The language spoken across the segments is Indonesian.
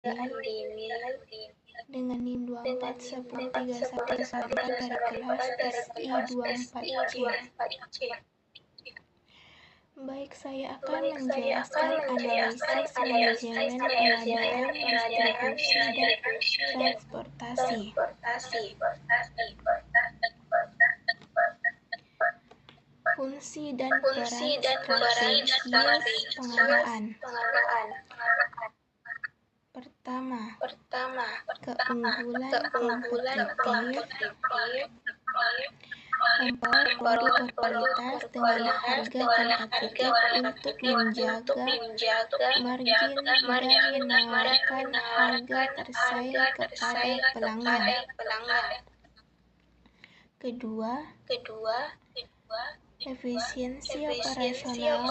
dengan NIM 24103114 dari kelas SI24C. Baik, saya akan menjelaskan analisis manajemen pengadaan, distribusi, dan transportasi. Fungsi dan peran strategis pengadaan. Pertama, keunggulan kompetitif, memperoleh produk berkualitas dengan harga kompetitif untuk menjaga margin dan menawarkan harga tersaing kepada pelanggan. Kedua, efisiensi operasional,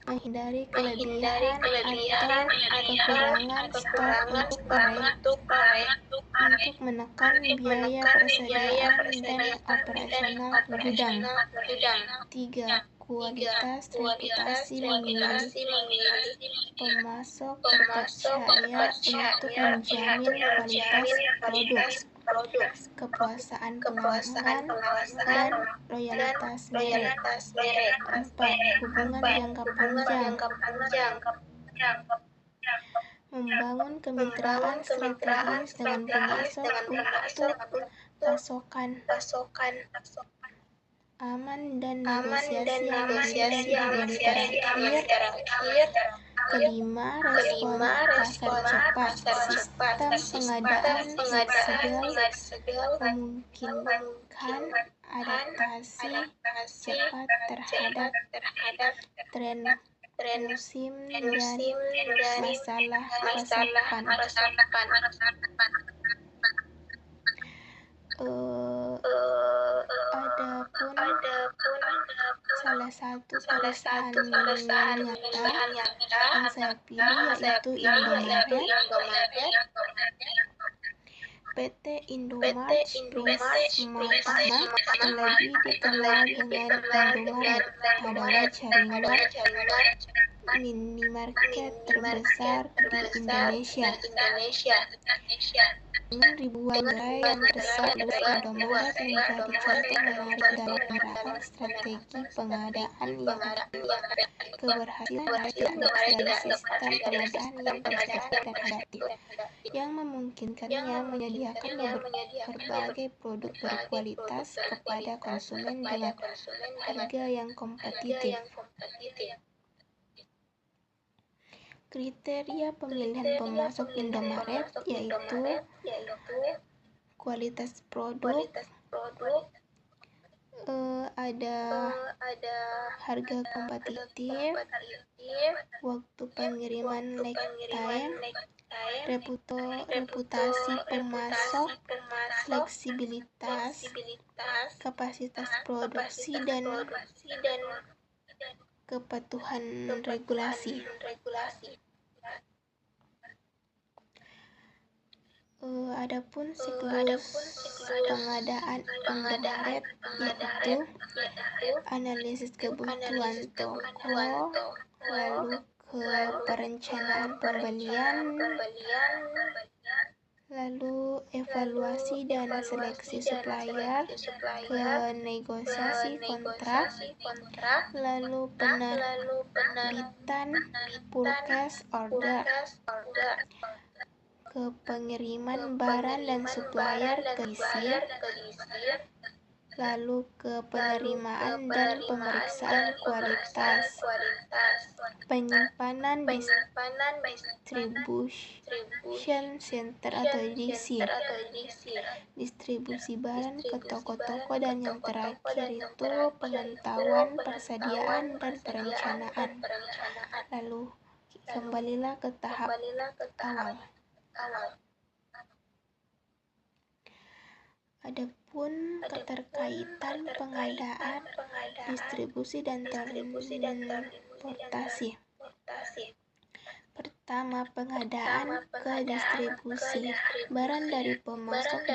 menghindari kelebihan atau kekurangan stok untuk menekan biaya persediaan dan operasional gudang. 3. Kualitas reputasi memilih pemasok terpercaya untuk menjamin kualitas produk, kepuasan pelanggan, dan loyalitas merek. 4. Hubungan jangka panjang, membangun kemitraan strategis dengan pemasok untuk pasokan aman dan negosiasi yang mudah. Dan terakhir, kelima, respon pasar cepat. Sistem pengadaan fleksibel memungkinkan adaptasi cepat terhadap tren musim dan masalah pasokan. Adapun salah satu perusahaan nyata yang saya pilih yaitu Indomaret. PT Indomaret Prisma lebih dikenal dengan Indomaret, adalah jaringan minimarket terbesar di Indonesia. Dengan ribuan gerai yang tersebar, Indomaret menjadi contoh menarik dalam menerapkan strategi pengadaan yang efektif. Keberhasilan dari sistem pengadaan yang terstruktur dan adaptif, yang memungkinkannya menyediakan berbagai produk berkualitas kepada konsumen dengan harga yang kompetitif. Kriteria pemilihan pemasok Indomaret yaitu kualitas produk, ada harga kompetitif, waktu pengiriman lag time, reputasi pemasok, fleksibilitas, kapasitas produksi, dan kepatuhan regulasi. Adapun siklus pengadaan Indomaret yaitu analisis kebutuhan toko, lalu ke perencanaan pembelian, lalu evaluasi dan seleksi supplier, ke negosiasi kontrak, lalu penerbitan purchase order, ke pengiriman barang dan supplier ke disir, lalu ke penerimaan dan pemeriksaan kualitas, penyimpanan distribution center atau disir, distribusi barang ke toko-toko, dan yang terakhir itu pemantauan persediaan dan perencanaan. Lalu kembalilah ke tahap awal. Adapun keterkaitan pengadaan, distribusi, dan transportasi. Pertama, pengadaan ke distribusi. Barang dari pemasok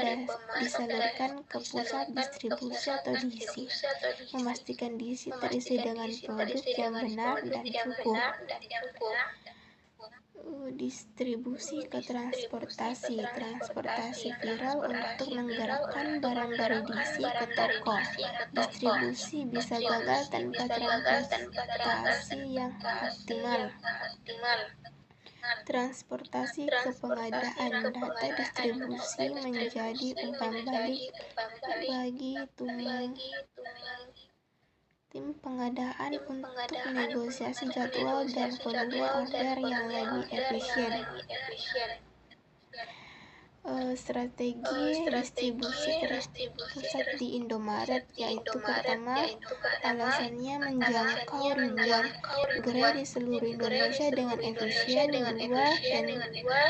disalurkan ke pusat distribusi atau DC. Memastikan DC terisi dengan produk yang benar dan cukup. Distribusi ke transportasi viral untuk menggerakkan barang dari DC ke toko. Distribusi bisa gagal tanpa transportasi yang optimal. Transportasi ke pengadaan. Data distribusi menjadi umpan balik bagi tim pengadaan untuk negosiasi jadwal dan volume order yang lebih efisien. Strategi distribusi terpusat di Indomaret, yaitu pertama, alasannya menjangkau ribuan gerai di seluruh Indonesia dengan efisien. Kedua,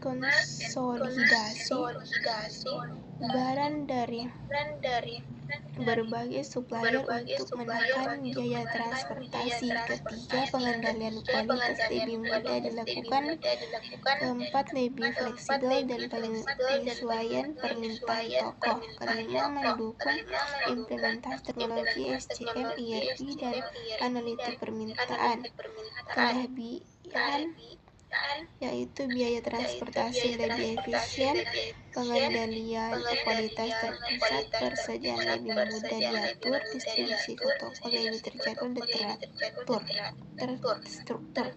konsolidasi barang dari berbagai supplier untuk menekan biaya transportasi. Ketiga, pengendalian kualitas lebih mudah dilakukan. Keempat, lebih fleksibel dan penyesuaian permintaan toko. Kelima, mendukung implementasi teknologi SCM, ERP, dan analitik permintaan. Kelebihan yaitu biaya transportasi lebih efisien, pengendalian kualitas terpusat, persediaan lebih mudah diatur, distribusi ke toko lebih terjadwal dan terstruktur.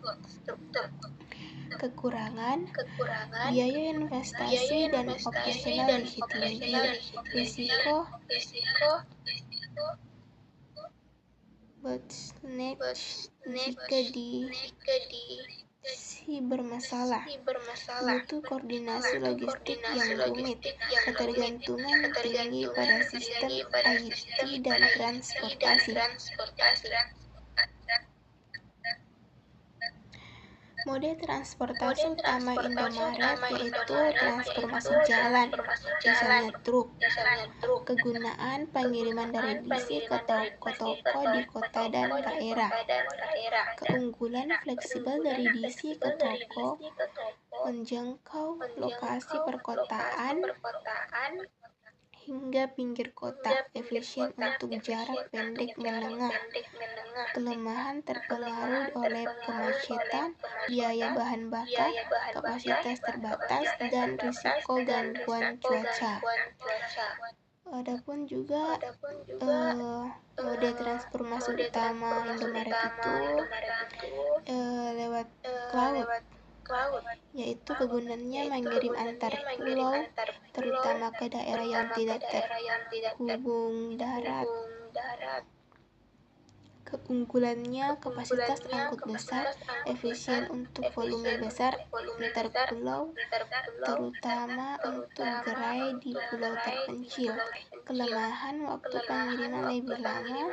Kekurangan, biaya investasi dan operasional lebih tinggi. Risiko bottleneck jika bermasalah, butuh koordinasi logistik yang rumit, ketergantungan tinggi pada sistem IT dan transportasi. Mode transportasi utama Indomaret yaitu transportasi jalan, misalnya truk. Kegunaan pengiriman dari DC ke toko-toko di kota dan daerah. Keunggulan fleksibel dari DC ke toko, menjangkau lokasi perkotaan hingga pinggir kota, efisien untuk jarak pendek menengah. Kelemahan terpengaruh oleh kemacetan, biaya bahan bakar, kapasitas terbatas, dan risiko gangguan cuaca. Adapun juga mode transportasi utama Indomaret itu lewat cloud, yaitu kegunaannya mengirim antar pulau, terutama ke daerah yang tidak terhubung darat. Keunggulannya kapasitas angkut besar, efisien untuk volume besar antar pulau, terutama untuk gerai di pulau terpencil. Kelemahan, waktu pengiriman lebih lama,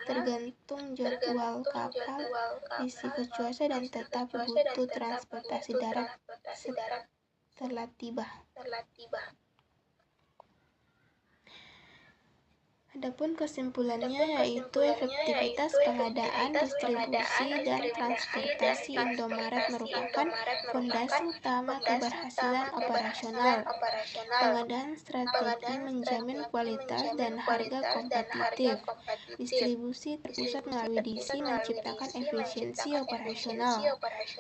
tergantung jadwal kapal, risiko cuaca, dan tetap butuh transportasi darat setelah tiba. Adapun kesimpulannya yaitu efektivitas pengadaan, distribusi, dan transportasi Indomaret merupakan fondasi utama keberhasilan operasional. Pengadaan strategi menjamin kualitas dan harga kompetitif. Distribusi terpusat melalui DC menciptakan efisiensi operasional.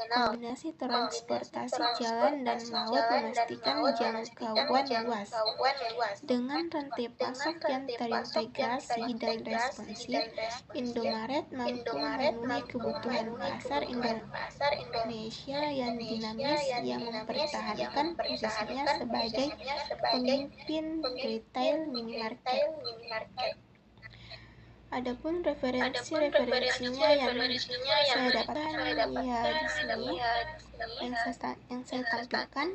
Kombinasi transportasi jalan dan laut memastikan jangkauan luas. Dengan rantai pasok yang terintegrasi dan responsif, Indomaret mampu memenuhi kebutuhan pasar Indonesia yang dinamis, yang mempertahankan posisinya sebagai pemimpin retail minimarket. Adapun referensinya yang saya dapatkan ya di sini yang saya tampilkan.